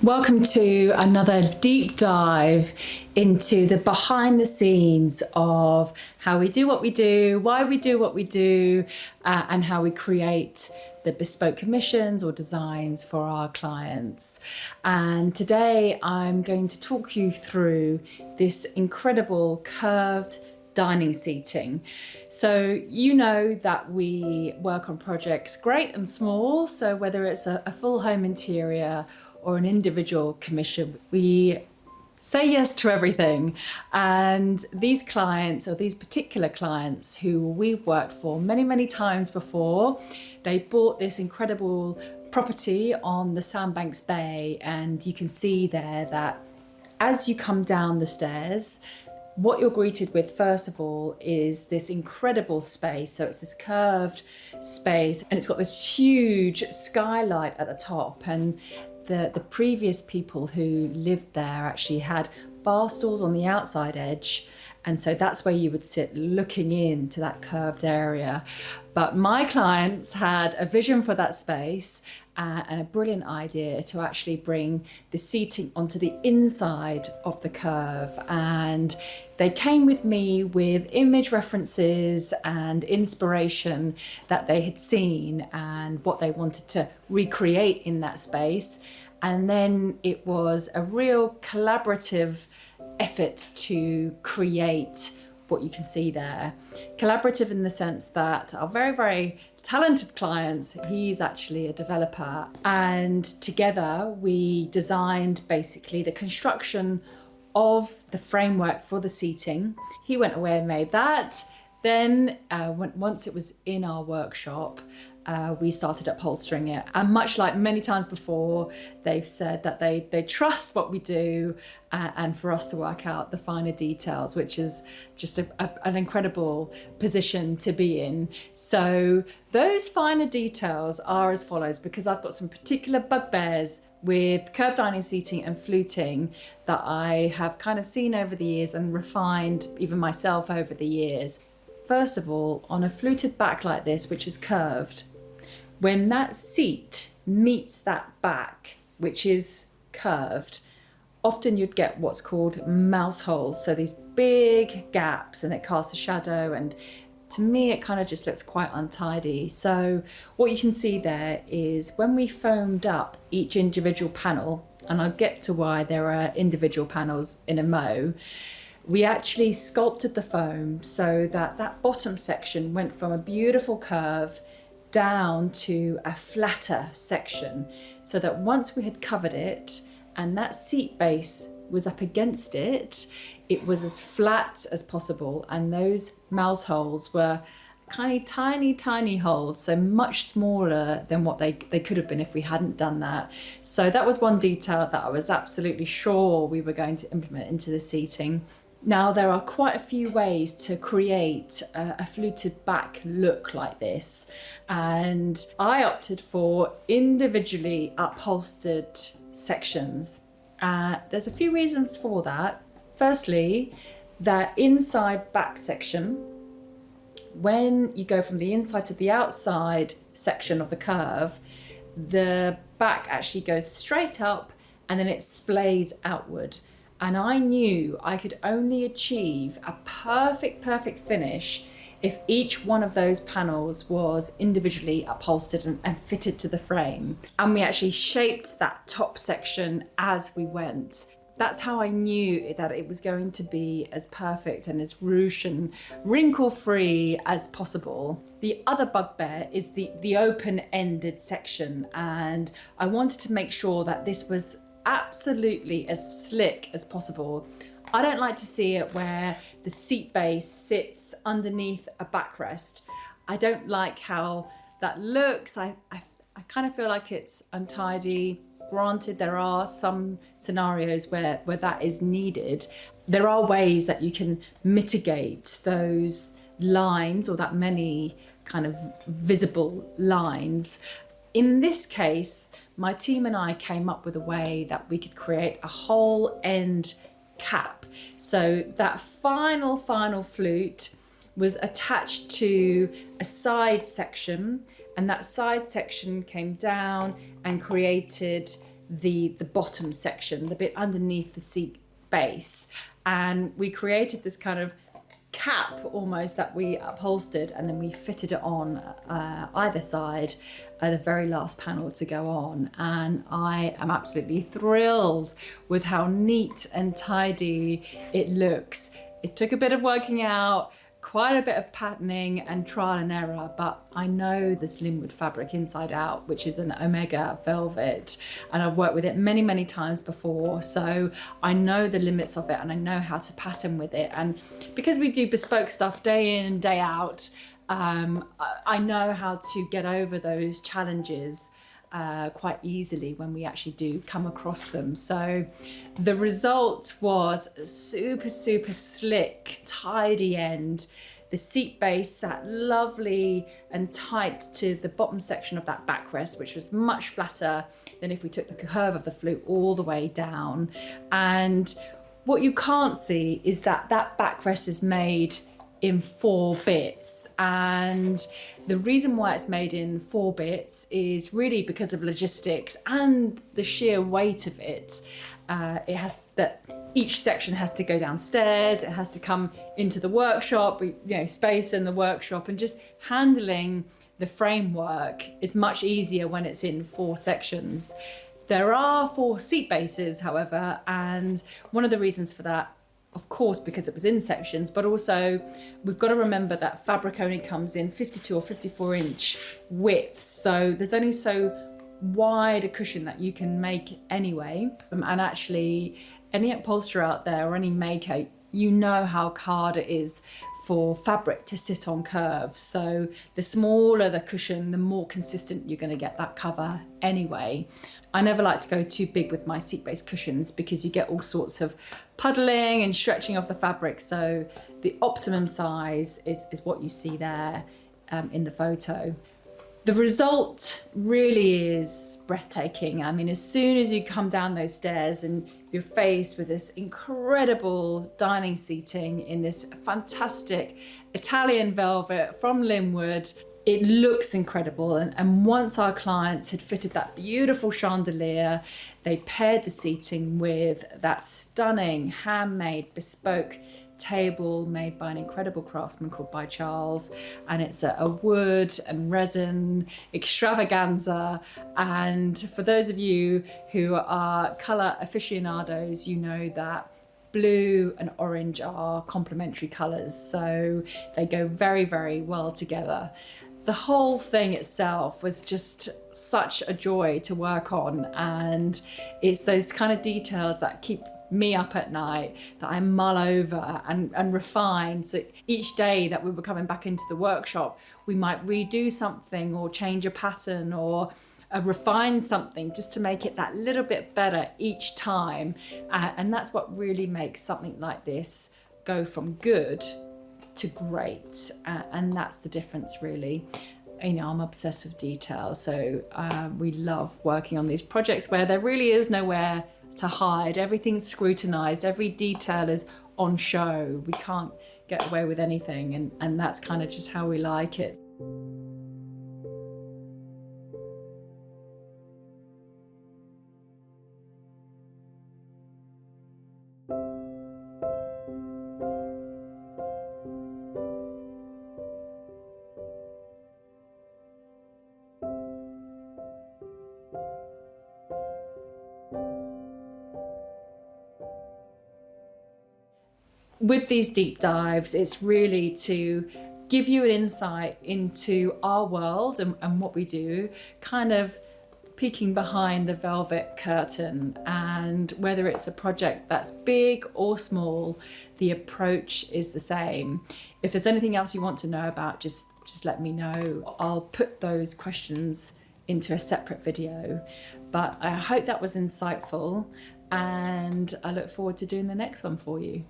Welcome to another deep dive into the behind the scenes of how we do what we do, why we do what we do, and how we create the bespoke commissions or designs for our clients. And today I'm going to talk you through this incredible curved dining seating. So you know that we work on projects great and small, so whether it's a full home interior or an individual commission, we say yes to everything. And these clients, or these particular clients who we've worked for many times before, they bought this incredible property on the Sandbanks Bay, and you can see there that as you come down the stairs, what you're greeted with first of all is this incredible space. So it's this curved space and it's got this huge skylight at the top, and the previous people who lived there actually had bar stools on the outside edge, and so that's where you would sit looking into that curved area. But my clients had a vision for that space and a brilliant idea to actually bring the seating onto the inside of the curve, and they came with me with image references and inspiration that they had seen and what they wanted to recreate in that space. And then it was a real collaborative effort to create what you can see there. Collaborative in the sense that our very talented clients, he's actually a developer, and together we designed basically the construction of the framework for the seating. He went away and made that. Then once it was in our workshop, we started upholstering it. And much like many times before, they've said that they trust what we do and for us to work out the finer details, which is just an incredible position to be in. So those finer details are as follows, because I've got some particular bugbears with curved dining seating and fluting that I have kind of seen over the years and refined even myself over the years. First of all, on a fluted back like this, which is curved, when that seat meets that back, which is curved, often you'd get what's called mouse holes. So these big gaps, and it casts a shadow, and to me it kind of just looks quite untidy. So what you can see there is when we foamed up each individual panel, and I'll get to why there are individual panels in a mo, we actually sculpted the foam so that that bottom section went from a beautiful curve down to a flatter section, so that once we had covered it and that seat base was up against it, it was as flat as possible. And those mouse holes were kind of tiny holes, so much smaller than what they could have been if we hadn't done that. So that was one detail that I was absolutely sure we were going to implement into the seating. Now, there are quite a few ways to create a fluted back look like this, and I opted for individually upholstered sections. There's a few reasons for that. Firstly, that inside back section, when you go from the inside to the outside section of the curve, the back actually goes straight up and then it splays outward. And I knew I could only achieve a perfect finish if each one of those panels was individually upholstered and fitted to the frame. And we actually shaped that top section as we went. That's how I knew that it was going to be as perfect and as ruche and wrinkle-free as possible. The other bugbear is the open-ended section, and I wanted to make sure that this was absolutely as slick as possible. I don't like to see it where the seat base sits underneath a backrest. I don't like how that looks. I kind of feel like it's untidy. Granted, there are some scenarios where that is needed. There are ways that you can mitigate those lines, or that many kind of visible lines. In this case, my team and I came up with a way that we could create a whole end cap. So that final flute was attached to a side section, and that side section came down and created the bottom section, the bit underneath the seat base. And we created this kind of cap almost that we upholstered, and then we fitted it on either side, the very last panel to go on. And I am absolutely thrilled with how neat and tidy it looks. It took a bit of working out, quite a bit of patterning and trial and error, but I know this Linwood fabric inside out, which is an Omega velvet, and I've worked with it many, many times before, so I know the limits of it and I know how to pattern with it. And because we do bespoke stuff day in and day out, I know how to get over those challenges quite easily when we actually do come across them. So the result was a super, super slick, tidy end. The seat base sat lovely and tight to the bottom section of that backrest, which was much flatter than if we took the curve of the flute all the way down. And what you can't see is that that backrest is made in 4 bits, and the reason why it's made in 4 bits is really because of logistics and the sheer weight of it. It has that each section has to go downstairs, it has to come into the workshop, space in the workshop, and just handling the framework is much easier when it's in 4 sections. There are 4 seat bases, however, and one of the reasons for that, of course, because it was in sections, but also we've got to remember that fabric only comes in 52 or 54 inch widths. So there's only so wide a cushion that you can make anyway. And actually, any upholsterer out there or any maker, you know how hard it is for fabric to sit on curves. So the smaller the cushion, the more consistent you're going to get that cover anyway. I never like to go too big with my seat-based cushions because you get all sorts of puddling and stretching of the fabric. So the optimum size is what you see there in the photo. The result really is breathtaking. I mean, as soon as you come down those stairs and you're faced with this incredible dining seating in this fantastic Italian velvet from Linwood, it looks incredible. And once our clients had fitted that beautiful chandelier, they paired the seating with that stunning handmade bespoke table made by an incredible craftsman called by Charles, and it's a wood and resin extravaganza. And for those of you who are colour aficionados, you know that blue and orange are complementary colours, so they go very, very well together. The whole thing itself was just such a joy to work on, and it's those kind of details that keep me up at night, that I mull over and refine. So each day that we were coming back into the workshop, we might redo something or change a pattern or refine something just to make it that little bit better each time. And that's what really makes something like this go from good to great. And that's the difference, really. I'm obsessed with detail, so we love working on these projects where there really is nowhere to hide. Everything's scrutinized, every detail is on show. We can't get away with anything, and that's kind of just how we like it. With these deep dives, it's really to give you an insight into our world and what we do, kind of peeking behind the velvet curtain. And whether it's a project that's big or small, the approach is the same. If there's anything else you want to know about, just let me know. I'll put those questions into a separate video. But I hope that was insightful, and I look forward to doing the next one for you.